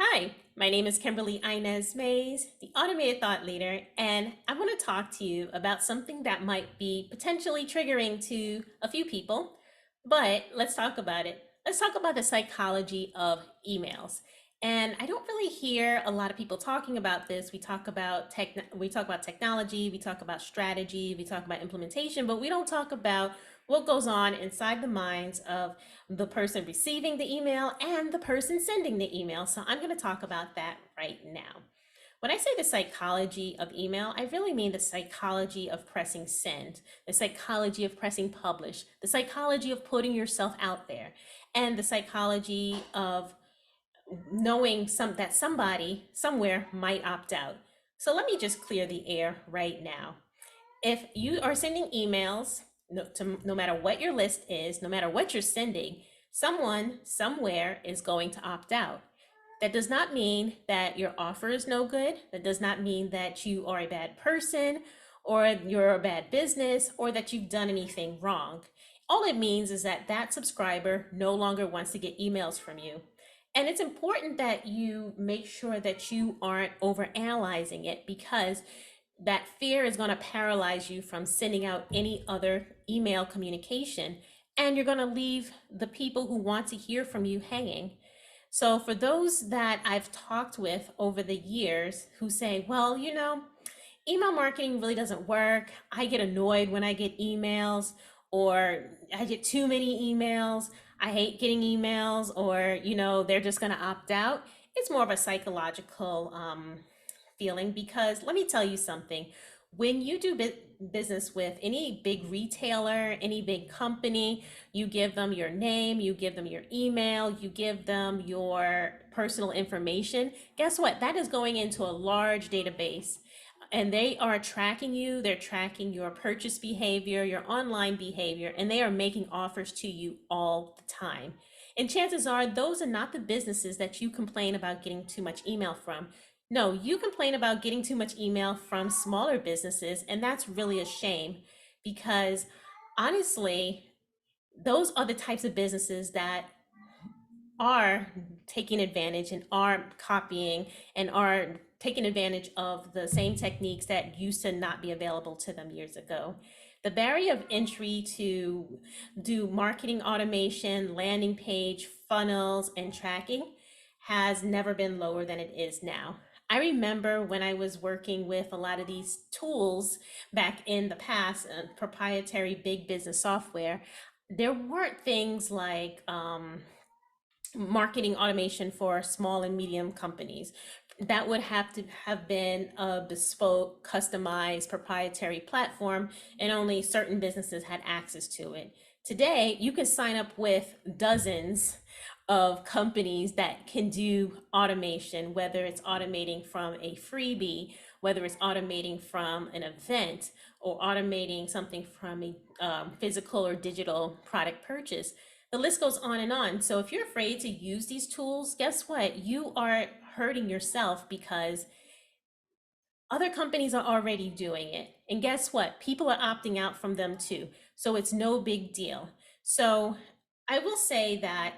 Hi, my name is Kimberly Inez Mays, the Automated Thought Leader, and I want to talk to you about something that might be potentially triggering to a few people, but let's talk about it. Let's talk about the psychology of emails. And I don't really hear a lot of people talking about this. We talk about technology, we talk about strategy, we talk about implementation, but we don't talk about what goes on inside the minds of the person receiving the email and the person sending the email. So I'm going to talk about that right now. When I say the psychology of email, I really mean the psychology of pressing send, the psychology of pressing publish, the psychology of putting yourself out there, and the psychology of knowing that somebody somewhere might opt out. So let me just clear the air right now. If you are sending emails, no matter what your list is, no matter what you're sending, someone somewhere is going to opt out. That does not mean that your offer is no good. That does not mean that you are a bad person or you're a bad business or that you've done anything wrong. All it means is that that subscriber no longer wants to get emails from you. And it's important that you make sure that you aren't overanalyzing it, because that fear is going to paralyze you from sending out any other email communication, and you're going to leave the people who want to hear from you hanging. So for those that I've talked with over the years who say, well, email marketing really doesn't work. I get annoyed when I get emails, or I get too many emails. I hate getting emails, or, they're just going to opt out. It's more of a psychological feeling, because let me tell you something. When you do business with any big retailer, any big company, you give them your name, you give them your email, you give them your personal information. Guess what? That is going into a large database, and they are tracking you. They're tracking your purchase behavior, your online behavior, and they are making offers to you all the time. And chances are those are not the businesses that you complain about getting too much email from. No, you complain about getting too much email from smaller businesses, and that's really a shame, because honestly, those are the types of businesses that are taking advantage and are copying and are taking advantage of the same techniques that used to not be available to them years ago. The barrier of entry to do marketing automation, landing page, funnels, and tracking has never been lower than it is now. I remember when I was working with a lot of these tools back in the past, proprietary big business software, there weren't things like marketing automation for small and medium companies. That would have to have been a bespoke, customized, proprietary platform, and only certain businesses had access to it. Today, you can sign up with dozens of companies that can do automation, whether it's automating from a freebie, whether it's automating from an event, or automating something from a physical or digital product purchase. The list goes on and on. So if you're afraid to use these tools, guess what? You are hurting yourself, because other companies are already doing it. And guess what? People are opting out from them too. So it's no big deal. So I will say that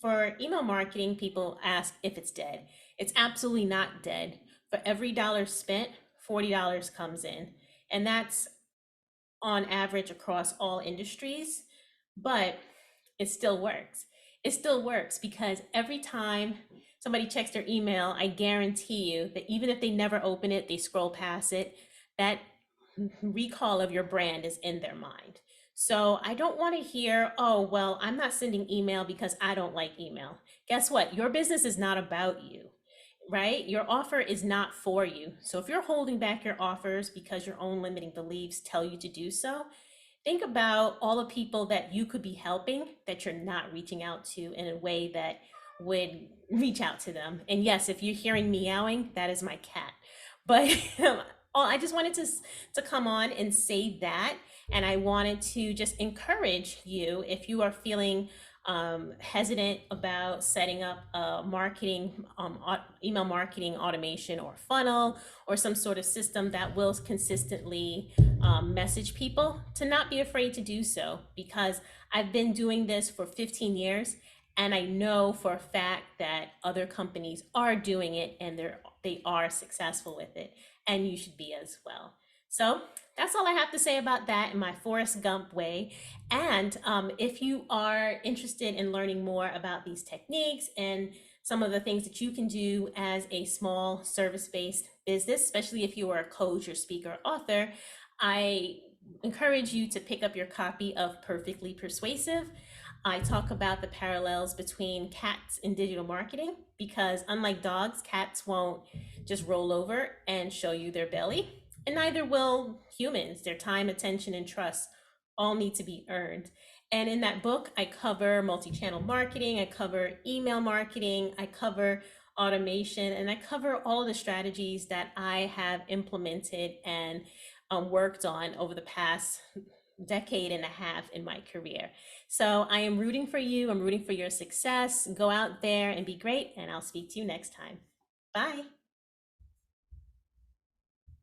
for email marketing, people ask if it's dead. It's absolutely not dead. For every dollar spent, $40 comes in. And that's on average across all industries, but it still works. It still works because every time somebody checks their email, I guarantee you that even if they never open it, they scroll past it, that recall of your brand is in their mind. So I don't want to hear, oh, well, I'm not sending email because I don't like email. Guess what? Your business is not about you, right? Your offer is not for you. So if you're holding back your offers because your own limiting beliefs tell you to do so, think about all the people that you could be helping that you're not reaching out to in a way that would reach out to them. And yes, if you're hearing meowing, that is my cat. But I just wanted to come on and say that. And I wanted to just encourage you, if you are feeling hesitant about setting up a email marketing automation or funnel or some sort of system that will consistently message people, to not be afraid to do so, because I've been doing this for 15 years And I know for a fact that other companies are doing it and they are successful with it, and you should be as well. So that's all I have to say about that in my Forrest Gump way. And if you are interested in learning more about these techniques and some of the things that you can do as a small service-based business, especially if you are a coach or speaker or author, I encourage you to pick up your copy of Perfectly Persuasive. I talk about the parallels between cats and digital marketing because, unlike dogs, cats won't just roll over and show you their belly, and neither will humans. Their time, attention, and trust all need to be earned. And in that book, I cover multi channel marketing, I cover email marketing, I cover automation, and I cover all of the strategies that I have implemented and worked on over the past decade and a half in my career. So I am rooting for you. I'm rooting for your success. Go out there and be great, and I'll speak to you next time. Bye.